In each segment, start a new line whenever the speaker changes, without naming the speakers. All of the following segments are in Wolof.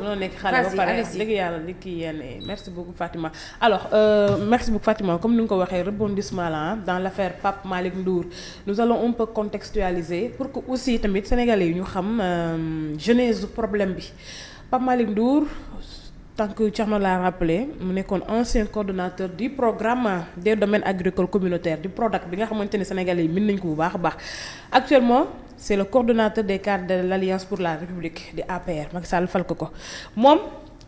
mënoo nekk xale ba pare dëgg yàlla li kii yenn merci beaucoup Fatima alors merci beaucoup Fatima comme ni nga ko waxee rebondissement la dans l'affaire Pape Malick Ndour nous allons un peu contextualiser pour que aussi tamit sénégalais yi ñu xam genèse problème bi Pape Malick Ndour tant que Thierno l'a rappelé mu nekkoon ancien coordonnateur du programme des domaines agricoles communautaires du PRODAC bi nga xamante ne sénégalais yi mën nañ ko bu baax a baax actuellement c'est le coordonnateur des cadres de l'Alliance pour la République di APR Macky Sall fal ko moom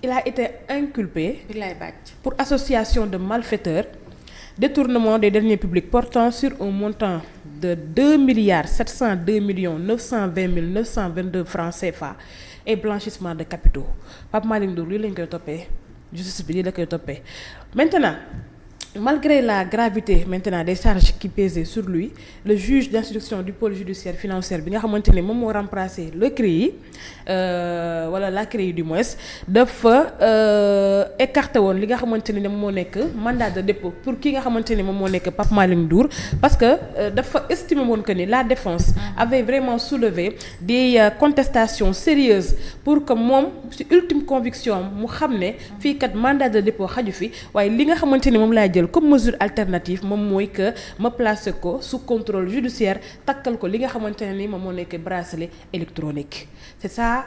il a été inculpé pour association de malfaiteurs détournement des deniers publics portant sur un montant de 2,702,920,922 francs CFA et blanchissement de capitaux Pape Malick Ndour lii lañ koy toppee justice bi lii la koy toppee maintenant malgré la gravité maintenant des charges qui pesaient sur lui le juge d'instruction du pôle judiciaire financier bi nga xamante ne moom moo remplacé le CREI wala la CREI du moins dafa écarté woon li nga xamante ne moom moo nekk mandat de dépôt pour ki nga xamante ne moom moo nekk Pape Malick Ndour parce que dafa estimé woon que ni la défense avait vraiment soulevé des contestations sérieuses pour que moom ci ultime conviction mu xam ne fii kat mandat de dépôt xaju fi waaye li nga xamante ne moom laa jël comme mesure alternative moom mooy que ma placer ko sous contrôle judiciaire takkal ko li nga xamante ne ni moom moo nekk bracelet électronique c'est ça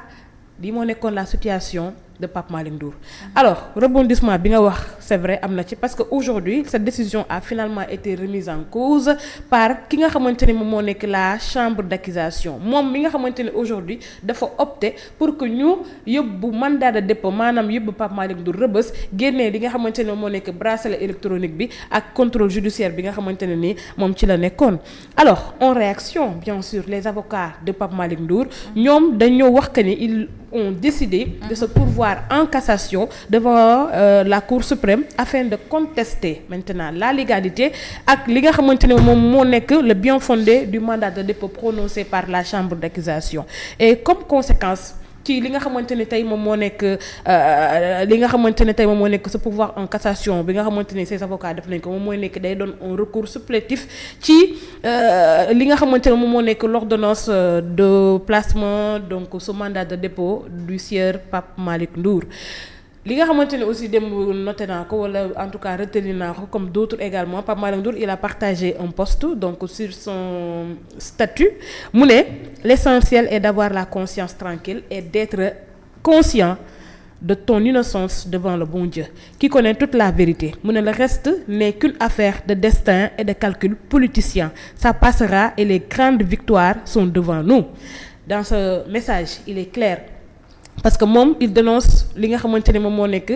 lii moo nekkoon la situation de Pape Malick Ndour alors rebondissement bi nga wax c'est vrai am na ci parce que aujourd'hui cette décision a finalement été remise en cause par ki nga xamante ne moom moo nekk la chambre d'accusation moom mi nga xamante ne aujourd'hui dafa opter pour que ñu yóbbu mandat de dépôt maanaam yóbbu Pape Malick Ndour rëbës génnee li nga xamante ne moo nekk bracelet électronique bi ak contrôle judiciaire bi nga xamante ne ni moom ci la nekkoon alors en réaction bien sûr les avocats de Pape Malick Ndour ñoom dañoo wax que ni ils ont décidé de se pourvoir en cassation devant la Cour suprême afin de contester maintenant la légalité ak li nga xamante ne moom moo nekk le bien fondé du mandat de dépôt prononcé par la chambre d'accusation et comme conséquence ci li nga xamante ne tey moom moo nekk ce pouvoir en cassation bi nga xamante ne ces avocats def nañ ko moom mooy nekk day doon un recours supplétif ci li nga xamante ne moom moo nekk l'ordonnance de placement donc ce mandat de dépôt du sieur Pape Malick Ndour li nga xamante ne aussi dem noté naa ko wala en tout cas retenu naa ko comme d'autres également Pape Malick Ndour il a partagé un post donc sur son statut mu ne l'essentiel est d'avoir la conscience tranquille et d'être conscient de ton innocence devant le bon Dieu qui connaît toute la vérité mu ne le reste n'est qu'une affaire de destin et de calcul politicien ça passera et les grandes victoires sont devant nous. Dans ce message il est clair parce que moom il dénonce li nga xamante ne moom moo nekk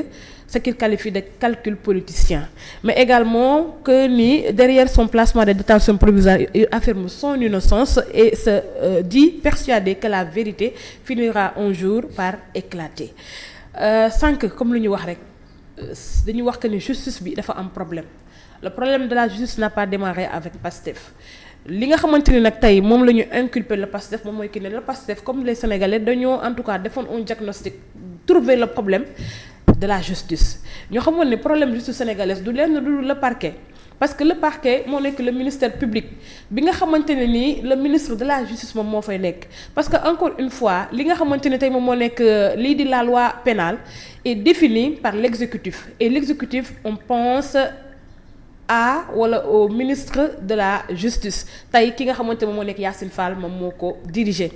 ce qu'il qualifie de calcul politicien mais également que ni derrière son placement de détention provisoire il affirme son innocence et se dit persuadé que la vérité finira un jour par éclater sànq comme lu ñu wax rek dañu wax que ni justice bi dafa am problème le problème de la justice n'a pas démarré avec Pastef li nga xamante ni nag tey moom la ñu inculper le Pastef moom mooy ki ne le Pastef comme les Sénégalais dañoo en tout cas defoon un diagnostic trouver le problème de la justice ñoo xamoon ne problème justice sénégalaise du lenn du le parquet parce que le parquet moo nekk le ministère public bi nga xamante ne nii le ministre de la justice moom moo fay nekk parce que encore une fois li nga xamante ne tey moom moo nekk lii di la loi pénale est définie par l'exécutif et l'exécutif on pense wala au ministre de la justice tey ki nga xamante moom moo nekk Yassine Fall moom moo ko diriger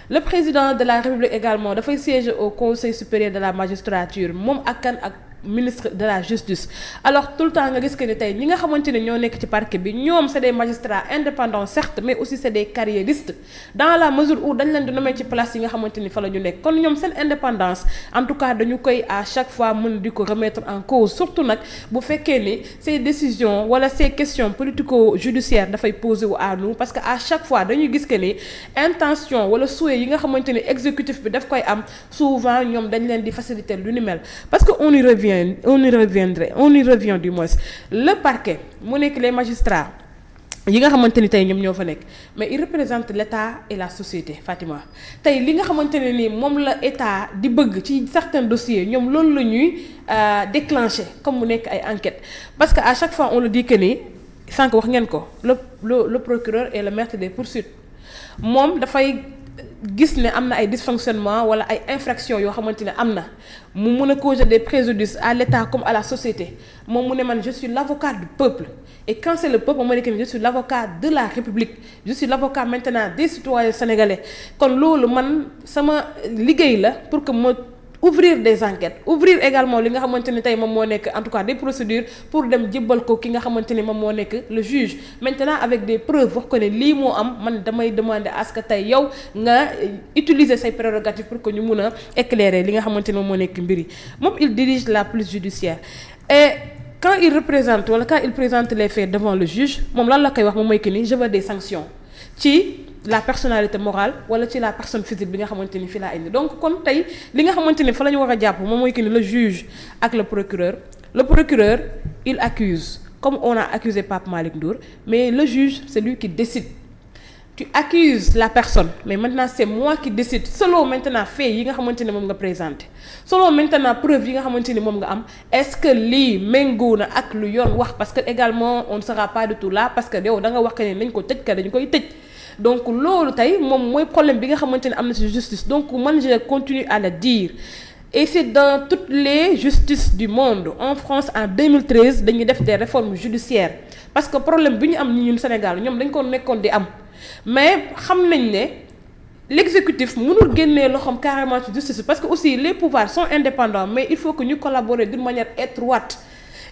le président de la République également dafay siéger au conseil supérieur de la magistrature moom ak kan ak ministre de la justice alors tout le temps nga gis que ni tey ñi nga xamante ne ñoo nekk ci parquet bi ñoom c'est des magistrats indépendants certes mais aussi c'est des carriéristes dans la mesure où dañ leen di nommer ci place yi nga xamante ni fa la ñu nekk kon ñoom seen indépendance en tout cas dañu koy à chaque fois mën di ko remettre en cause surtout nag bu fekkee ni ces décisions wala ces questions politico-judiciaires dafay poser wu à nous parce que à chaque fois dañuy gis que ni intention wala souhait yi nga xamante ni exécutif bi daf koy am souvent ñoom dañ leen di faciliter lu ni mel parce que on y revient du moins le parquet mu nekk les magistrats yi nga xamante ni tey ñoom ñoo fa nekk mais il représente l'État et la société Fatima tey li nga xamante ne ni moom la État di bëgg ci certains dossiers ñoom loolu la ñuy déclencher comme mu nekk ay enquêtes parce que à chaque fois on le dit que ni sànq wax ngeen ko le procureur est le maître des poursuites moom dafay gis ne am na ay dysfonctionnement wala ay infractions yoo xamante ne am na mu mun a causer des préjudices à l'État comme à la société moom mu ne man je suis l'avocat du peuple et quand c'est le peuple moom ne que je suis l'avocat de la République je suis l'avocat maintenant des citoyens sénégalais kon loolu man sama liggéey la pour que ma ouvrir des enquêtes ouvrir également li nga xamante ni tey moom moo nekk en tout cas des procédures pour dem jébbal ko ki nga xamante ni moom moo nekk le juge maintenant avec des preuves wax ko ne lii moo am man damay demander à ce que tey yow nga utiliser say prérogatives pour que ñu mun a éclairer li nga xamante ni moom moo nekk mbir yi moom il dirige la police judiciaire et quand il représente wala quand il présente les faits devant le juge moom lan la koy wax moom mooy que ni je veux des sanctions ci la personnalité morale wala ci la personne physique bi nga xamante ni fi laa indi donc kon tey li nga xamante ni fa la ñu war a jàpp moom mooy que ni le juge ak le procureur il accuse comme on a accusé Pape Malick Ndour mais le juge c'est lui qui décide tu accuses la personne mais maintenant c'est moi qui décide selon maintenant fait yi nga xamante ni moom nga présenté selon maintenant preuve yi nga xamante ni moom nga am est-ce que lii méngoo na ak lu yoon wax parce que également on ne sera pas du tout là parce que yow da nga wax que ne nañ ko tëj ka dañu koy tëj donc loolu tey moom mooy problème bi nga xamante ne am na ci justice donc man je continue à le dire et c'est dans toutes les justices du monde en France en 2013 dañuy def des réformes judiciaires parce que problème bi ñu am ñun Sénégal ñoom dañ ko nekkoon di am mais xam nañ ne l'exécutif mënul génnee loxoom carrément ci justice parce que aussi les pouvoirs sont indépendants mais il faut que ñu collaborer d'une manière étroite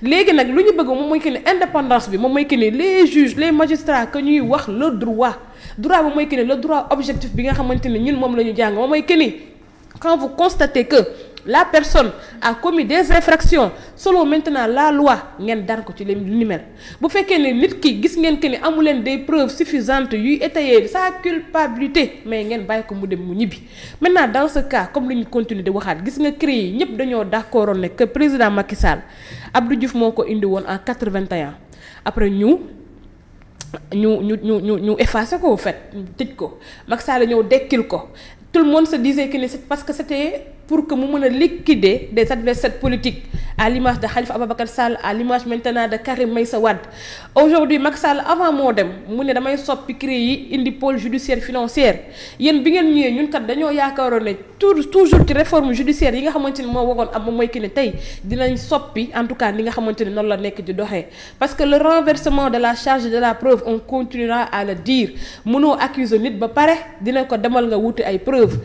léegi nag lu ñu bëgg moom mooy que ni indépendance bi moom mooy que ni les juges les magistrats que ñuy wax le droit bi mooy que ni le droit objectif bi nga xamante ni ñun moom la ñu jàng moom mooy que ni quand vous constatez que la personne a commis des infractions selon maintenant la loi ngeen dar ko ci li ni mel bu fekkee ne nit ki gis ngeen que ni amu leen des preuves suffisantes yuy étayer sa culpabilité mais ngeen bàyyi ko mu dem mu ñibbi maintenant dans ce cas comme li ñu continuer di waxaat gis nga CREI yi ñëpp dañoo d'accordoon ne que président Macky Sall Abdou Diouf moo ko indi woon en 81 après ñu effacé ko au fait tëj ko Macky Sall ñëw dekkil ko tout le monde se disait que c'est parce que c'était pour que mu mën a liquider des adversaires politiques à l'image de Khalifa Ababacar Sall à l'image maintenant de Karim Meïssa Wade aujourd'hui Macky Sall avant moo dem mu ne damay soppi CREI yi indi pôle judiciaire financier yéen bi ngeen ñëwee ñun kat dañoo yaakaaroon ne toujours ci réforme judiciaire yi nga xamante ni moo waroon am moom mooy que ne tey dinañ soppi en tout cas li nga xamante ni noonu la nekk di doxee parce que le renversement de la charge de la preuve on continuera à le dire mënoo accuser nit ba pare dina ko demal nga wuti ay preuves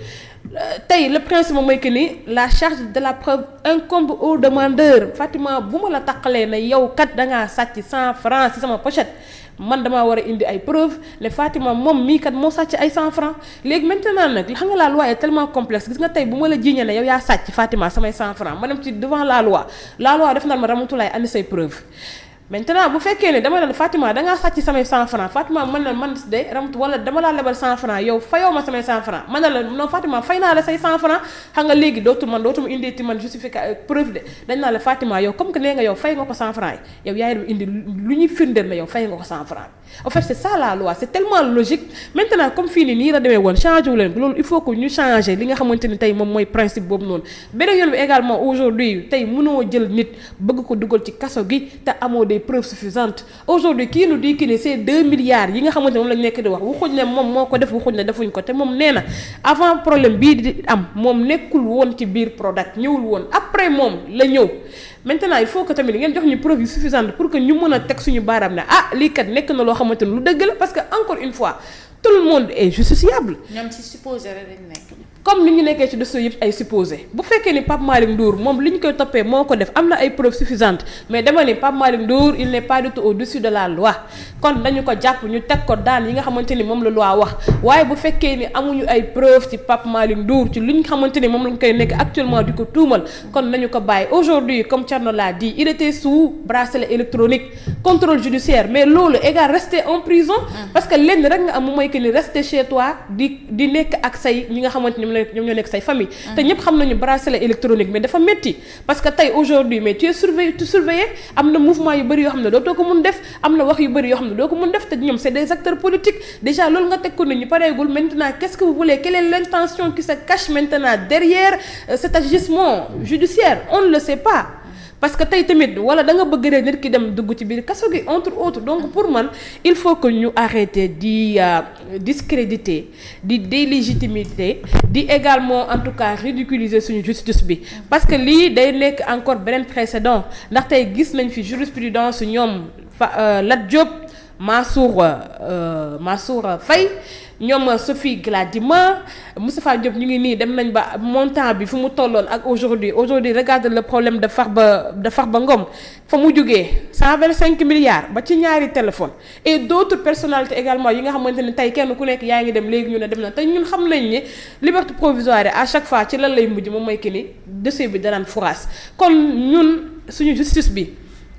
tey le principe mooy que ni la charge de la preuve incombe au demandeur Fatima bu ma la taqalee ne yow kat dangaa sàcc 100 francs ci sama pochette man damaa war a indi ay preuves ne Fatima moom mii kat moo sàcc ay 100 francs léegi maintenant nag xam nga la loi est tellement complexe gis nga tey bu ma la jiiñee ne yow yaa sàcc Fatima samay 100 francs ma dem ci devant la loi def na ma Ramatulaay andi say preuves maintenant bu fekkee ne dama ne Fatima dangaa sàcc samay 100 francs Fatima man de Ramatu wala dama laa lebal 100 francs yow fayoo ma samay 100 francs man la non Fatima fay naa la say 100 francs xam nga léegi dootuma indi ci man justification preuve de dañ naa la Fatima yow comme que nee nga yow fay nga ko 100 francs yi yow yaay indi lu ñuy firndeel na yow fay nga ko 100 francs en fait c'est ça la loi c'est tellement logique maintenant comme fii nii la demee woon changé wu leen loolu il faut que ñu changer li nga xamante ni tey moom mooy principe boobu noonu beneen yoon bi également aujourd'hui tey mënoo jël nit bëgg ko dugal ci kaso gi te amoo des preuves suffisantes aujourd'hui kii nu di kii ne c'est 2 milliards yi nga xamante ne moom lañ nekk di wax waxuñ ne moom moo ko def waxuñ ne defuñ ko te moom nee na avant problème bii di am moom nekkul woon ci biir Prodac ñëwul woon après moom la ñëw maintenant il faut que tamit ngeen jox ñu preuve yu suffisante pour que ñu mën a teg suñu baaraam ne lii kat nekk na loo xamante ni lu dëgg la parce que encore une fois tout le monde est justiciable.
ñoom ci supposé rek lañ nekk.
comme ni ñu nekkee ci dossier yëpp ay supposé bu fekkee ni Pape Malick Ndour moom li ñu koy toppee moo ko def am na ay preuves suffisantes mais dama ni Pape Malick Ndour il n'est pas du tout au-dessus de la loi kon dañu ko jàpp ñu teg ko daan yi nga xamante ni moom la loi wax waaye bu fekkee ni amuñu ay preuves ci Pape Malick Ndour ci li ñu xamante ni moom lañ koy nekk actuellement di ko tuumal kon nañu ko bàyyi aujourd'hui comme Thierno l'a dit il était sous bracelet électronique contrôle judiciaire mais loolu égal rester en prison parce que lenn rek nga am mooy que ni rester chez toi di nekk ak say ñi nga xamante ni ñoom ñoo nekk say famille te ñëpp xam nañu bracelet électronique mais dafa métti parce que tey aujourd'hui mais tu es surveillé am na mouvement yu bëri yoo xam ne dootoo ko mun def am na wax yu bëri yoo xam ne doo ko mun def te ñoom c'est des acteurs politiques déjà loolu nga teg ko nit ñu pareegul maintenant qu'est-ce que vous voulez quelle est l'intention qui se cache maintenant derrière cet agissement judiciaire on ne le sait pas parce que tey tamit wala da nga bëgg rek nit ki dem dugg ci biir kaso gi entre autres. Donc pour man il faut que ñu arrêter di discréditer di délégitimité di également en tout cas ridiculiser suñu justice bi parce que lii day nekk encore beneen précédent ndax tey gis nañ fi jurisprudence ñoom Lat Diop Mansour Faye ñoom Sophie Gladima Moustapha Diop ñu ngi nii dem nañ ba montant bi fu mu tolloon ak aujourd'hui regarde le problème de Farba Ngom fa mu jógee 125 milliards ba ci ñaari téléphone et d'autres personnalités également yi nga xamante ne tey kenn ku nekk yaa ngi dem léegi ñu ne dem na tey ñun xam nañ ni liberté provisoire à chaque fois ci lan lay mujj moom mooy que ni dossier bi danaan fouraas kon ñun suñu justice bi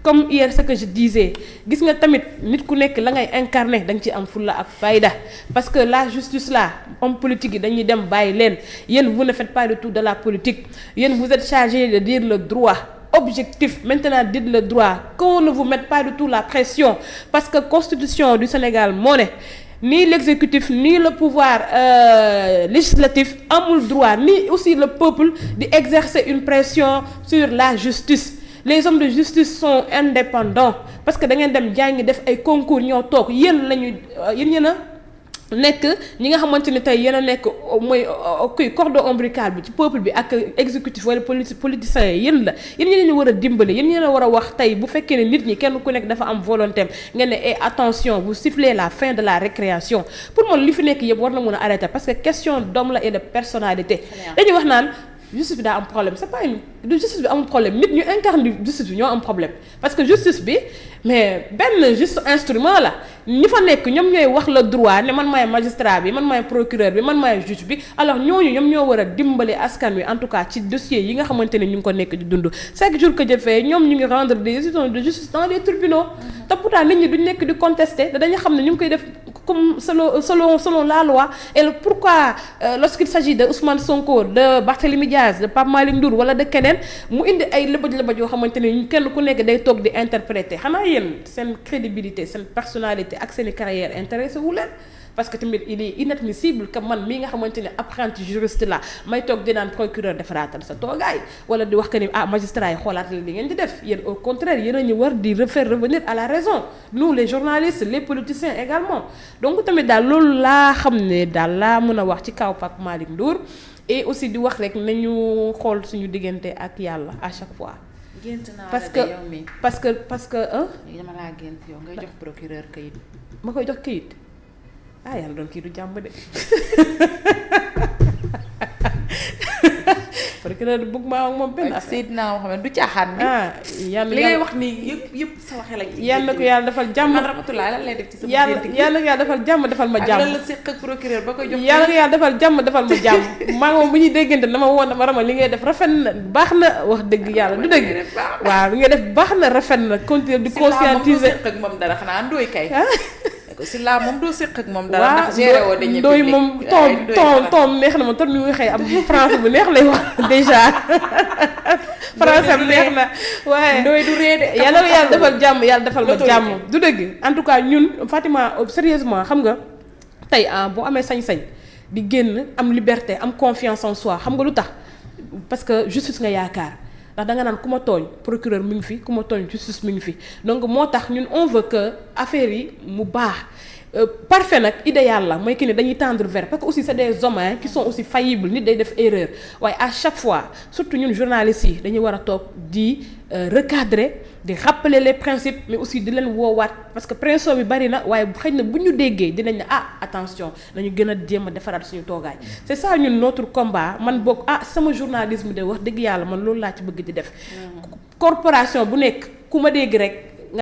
comme hier ce que je disais gis nga tamit nit ku nekk la ngay incarner da nga ci am fulla ak fayda parce que la justice là homme politique yi dañuy dem bàyyi leen yéen vous ne faites pas du tout de la politique yéen vous êtes chargé de dire le droit objectif maintenant dites le droit qu'on ne vous mette pas du tout la pression parce que constitution du Sénégal moo ne ni l'exécutif ni le pouvoir législatif amul droit ni aussi le peuple di exercer une pression sur la justice. Les hommes de justice sont indépendants parce que da ngeen dem jàngi def ay concours ñoo toog yéen yéen a nekk ñi nga xamante ne tey yéen a nekk mooy cordon ombilical bi ci peuple bi ak exécutif wala politiciens yi yéen la yéen war a dimbali yéen a war a wax tey bu fekkee ne nit ñi kenn ku nekk dafa am volonté ngeen ne attention vous sifflez la fin de la récréation pour man li fi nekk yëpp war na mën a arrêter parce que question d'homme la et de personnalité dañuy wax naan justice bi daa am problème c'est pas une justice bi amul problème nit ñu incarne justice bi ñoo am problème parce que justice bi mais benn juste instrument la ñi fa nekk ñoom ñooy wax le droit ne man maay magistrat bi man maay procureur bi man maay juge bi alors ñooñu ñoom ñoo war a dimbali askan wi en tout cas ci dossier yi nga xamante ne ñu ngi ko nekk di dund chaque jour que jëfee ñoom ñu ngi rendre des décisions de justice dans les tribunaux te pourtant nit ñi duñ nekk di contester dañu xam ne ñu ngi koy def comme selon la loi et pourquoi lorsqu'il s'agit de Ousmane Sonko de Barthélémy Diaz de Pape Malick Ndour wala de keneen mu indi ay lëbëj yoo xamante ne kenn ku nekk day toog di interpréter xanaa yéen seen crédibilité seen personnalité ak seen carrière intéressé wu leen parce que tamit il est inadmissible que man mii nga xamante ne apprenti juriste la may toog di naan procureur defaraatal sa toogaay wala di wax que ni magistrat yi xoolaatal li ngeen di def yéen au contraire yéen a ñu war di faire revenir à la raison nous les journalistes les politiciens également donc tamit daal loolu laa xam ne daal laa mën a wax ci kaw Pape Malick Ndour et aussi di wax rek nañu xool suñu diggante ak yàlla à chaque fois.
gént naa
parce que parce que
dama laa gént yow ngay jox procureur kayit.
ma koy jox kayit. yàlla doon kii du jàmm de procureur bëgg maa ak moom benn affaire
Seydina Mohamed du caaxaan bi
yàlla
li ngay wax nii yëpp sama xel ak
yàlla ko yàlla defal jàmm
man Ramatulaay lan lay def ci sama
yàlla ko yàlla defal jàmm defal ma jàmm
lan la séq ak procureur ba koy jox
yàlla ko yàlla defal jàmm defal ma jàmm maa ngi moom bu ñuy déggante dama woon dama Rama li ngay def rafet na baax na wax dëgg yàlla du dëgg waaw li ngay def baax na rafet na continuer di conscientiser
ak moom dara xanaa ndooy kay si laa moom doo séq ak moom dara ndax géré woo dañuy
ndooy moom ton neex na ma ton mi waxee am français bu neex lay wax déjà français bu neex na waaye
ndooy du ree de
yàlla defal jàmm yàlla defal ma jàmm du dëgg en tout cas ñun Fatima sérieusement xam nga tey boo amee sañ-sañ di génn am liberté am confiance en soi xam nga lu tax parce que justice nga yaakaar ndax da nga naan ku ma tooñ procureur mi ngi fi ku ma tooñ justice mi ngi fi donc moo tax ñun on veut que affaire yi mu baax parfait nag idéal la mooy que ni dañuy tendre vers parce que aussi c'est des hommes qui sont aussi faillibles nit day def erreur waaye à chaque fois surtout ñun journalistes yi dañuy war a toog di recadrer di rappeler les principes mais aussi di leen woowaat parce que pression bi bari na waaye xëy na bu ñu déggee dinañ ne attention nañu gën a jéem a defaraat suñu toogaay c'est ça ñun notre combat man boog sama journalisme de wax dëgg yàlla man loolu laa ci bëgg di def corporation bu nekk ku ma dégg rek